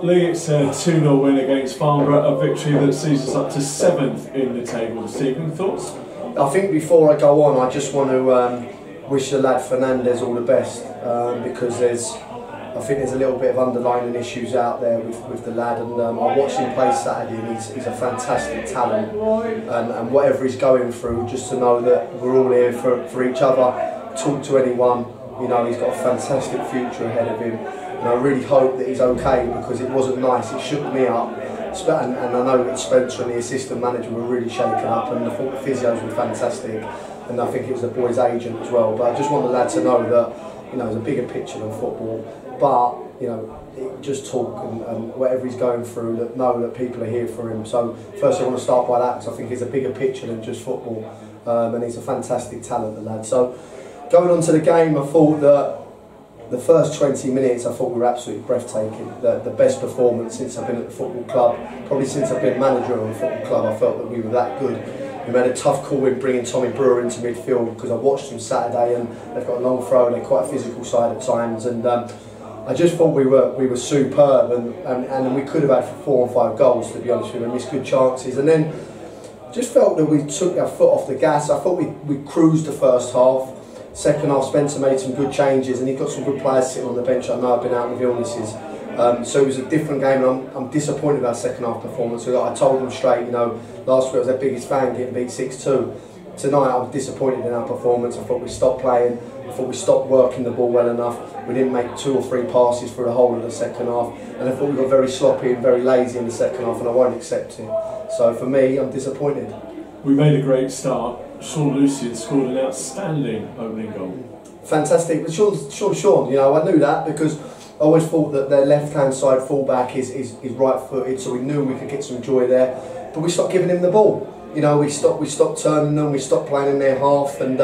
Lee, it's a 2-0 win against Farnborough, a victory that sees us up to 7th in the table this evening. Thoughts? I think before I go on, I just want to wish the lad Fernandes all the best because I think there's a little bit of underlying issues out there with the lad, and I watched him play Saturday, and he's a fantastic talent, and whatever he's going through, just to know that we're all here for each other, talk to anyone, you know, he's got a fantastic future ahead of him. And I really hope that he's okay, because it wasn't nice, it shook me up, and I know that Spencer and the assistant manager were really shaken up, and I thought the physios were fantastic, and I think it was the boy's agent as well. But I just want the lad to know that, you know, there's a bigger picture than football, but, you know, just talk and whatever he's going through, that know that people are here for him. So first I want to start by that, because I think it's a bigger picture than just football, and he's a fantastic talent, the lad. So going on to the game, I thought that the first 20 minutes I thought we were absolutely breathtaking. The best performance since I've been at the football club, probably since I've been manager of a football club. I felt that we were that good. We made a tough call in bringing Tommy Brewer into midfield, because I watched them Saturday and they've got a long throw and they're quite a physical side at times, and I just thought we were superb, and we could have had 4 or 5 goals, to be honest with you, and missed good chances. And then just felt that we took our foot off the gas. I thought we cruised the first half. Second half, Spencer made some good changes, and he got some good players sitting on the bench. I know I've been out with illnesses, so it was a different game, and I'm disappointed with our second half performance. So I told them straight, you know, last week I was their biggest fan, getting beat 6-2. Tonight I was disappointed in our performance. I thought we stopped playing, I thought we stopped working the ball well enough. We didn't make 2 or 3 passes for the whole of the second half, and I thought we got very sloppy and very lazy in the second half, and I won't accept it. So for me, I'm disappointed. We made a great start. Sean Lucian scored an outstanding opening goal. Fantastic. But Sean, you know, I knew that, because I always thought that their left-hand side fullback is right-footed, so we knew we could get some joy there. But we stopped giving him the ball. You know, we stopped turning them, we stopped playing in their half, and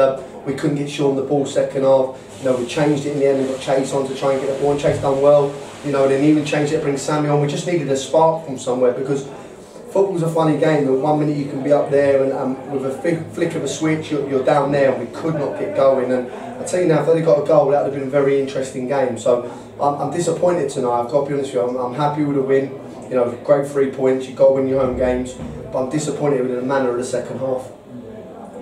we couldn't get Sean the ball second half. You know, we changed it in the end and got Chase on to try and get the ball, and Chase done well. You know, and then even changed it to bring Sammy on. We just needed a spark from somewhere, because football's a funny game. That 1 minute you can be up there, and with a flick of a switch you're down there, and we could not get going. And I tell you now, if they'd got a goal, that would have been a very interesting game. So I'm disappointed tonight, I've got to be honest with you. I'm happy with the win. You know, great 3 points, you've got to win your home games, but I'm disappointed with the manner of the second half.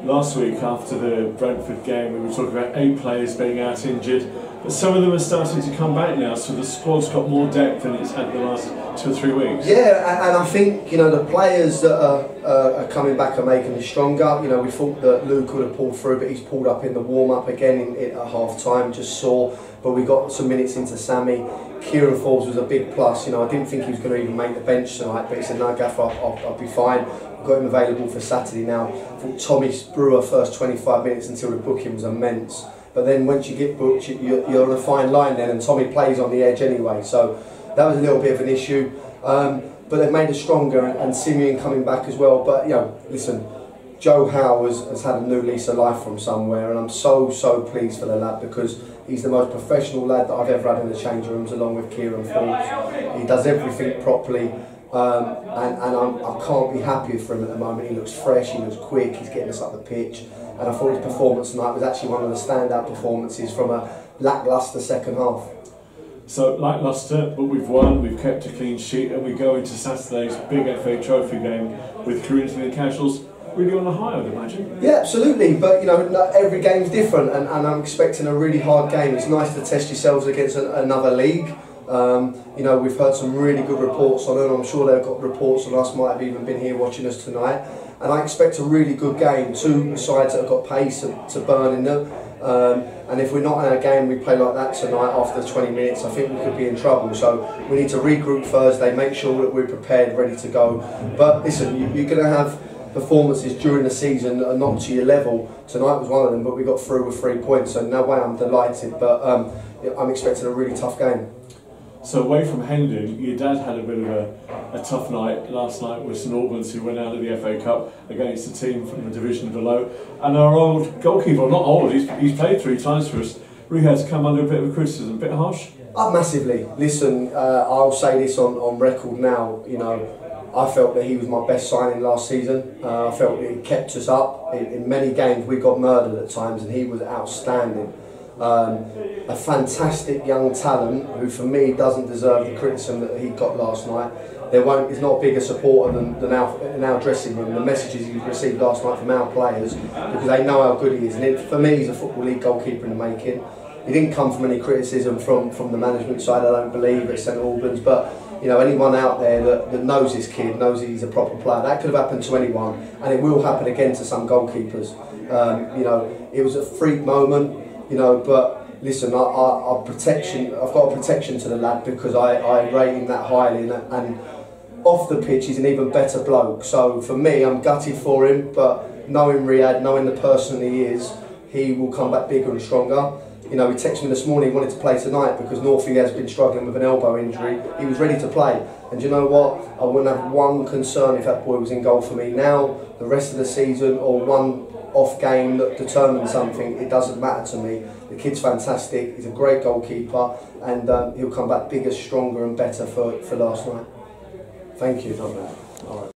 Last week, after the Brentford game, we were talking about 8 players being out injured, but some of them are starting to come back now, so the squad's got more depth than it's had the last 2 or 3 weeks. Yeah, and I think, you know, the players that are coming back are making us stronger. You know, we thought that Luke could have pulled through, but he's pulled up in the warm-up again at half-time, just sore, but we got some minutes into Sammy. Kieran Forbes was a big plus. You know, I didn't think he was going to even make the bench tonight, but he said, no, Gaffer, I'll be fine. We've got him available for Saturday now. I thought Tommy Brewer first 25 minutes until the booking was immense. But then once you get booked, you're on a fine line then, and Tommy plays on the edge anyway. So that was a little bit of an issue. But they've made us stronger, and Simeon coming back as well. But, you know, listen, Joe Howe has had a new lease of life from somewhere, and I'm so pleased for the lad, because he's the most professional lad that I've ever had in the change rooms, along with Kieran Forbes. He does everything properly, and I can't be happier for him at the moment. He looks fresh, he looks quick, he's getting us up the pitch, and I thought his performance tonight was actually one of the standout performances from a lacklustre second half. So lacklustre, but we've won, we've kept a clean sheet, and we go into Saturday's big FA Trophy game with Corinthian Casuals really on a high, I would imagine. Yeah, absolutely, but you know, every game's different, and I'm expecting a really hard game. It's nice to test yourselves against another league. You know, we've heard some really good reports on it, and I'm sure they've got reports on us, might have even been here watching us tonight, and I expect a really good game. 2 sides that have got pace to burn in them, and if we're not in a game we play like that tonight after 20 minutes, I think we could be in trouble. So we need to regroup Thursday, make sure that we're prepared, ready to go. But listen, you're going to have performances during the season that are not to your level. Tonight was one of them, but we got through with 3 points, so no way, I'm delighted, but I'm expecting a really tough game. So away from Hendon, your dad had a bit of a tough night last night with St Albans, who went out of the FA Cup against a team from the division below, and our old goalkeeper, not old, he's played 3 times for us, Rihards, come under a bit of a criticism, a bit harsh? Massively. Listen, I'll say this on record now, you know, I felt that he was my best signing last season. I felt that he kept us up. In many games we got murdered at times, and he was outstanding. A fantastic young talent who, for me, doesn't deserve the criticism that he got last night. He's not a bigger supporter than in our dressing room. The messages he received last night from our players, because they know how good he is. And for me, he's a Football League goalkeeper in the making. He didn't come from any criticism from the management side, I don't believe, at St Albans. But you know, anyone out there that knows this kid knows he's a proper player. That could have happened to anyone, and it will happen again to some goalkeepers. You know, it was a freak moment. You know, but listen, I've got a protection to the lad because I rate him that highly, and off the pitch he's an even better bloke. So for me, I'm gutted for him, but knowing Rihards, knowing the person he is, he will come back bigger and stronger. You know, he texted me this morning, he wanted to play tonight because Northie has been struggling with an elbow injury. He was ready to play. And you know what? I wouldn't have one concern if that boy was in goal for me. Now, the rest of the season, or one off game that determines something, it doesn't matter to me. The kid's fantastic, he's a great goalkeeper, and he'll come back bigger, stronger and better for last night. Thank you. All right.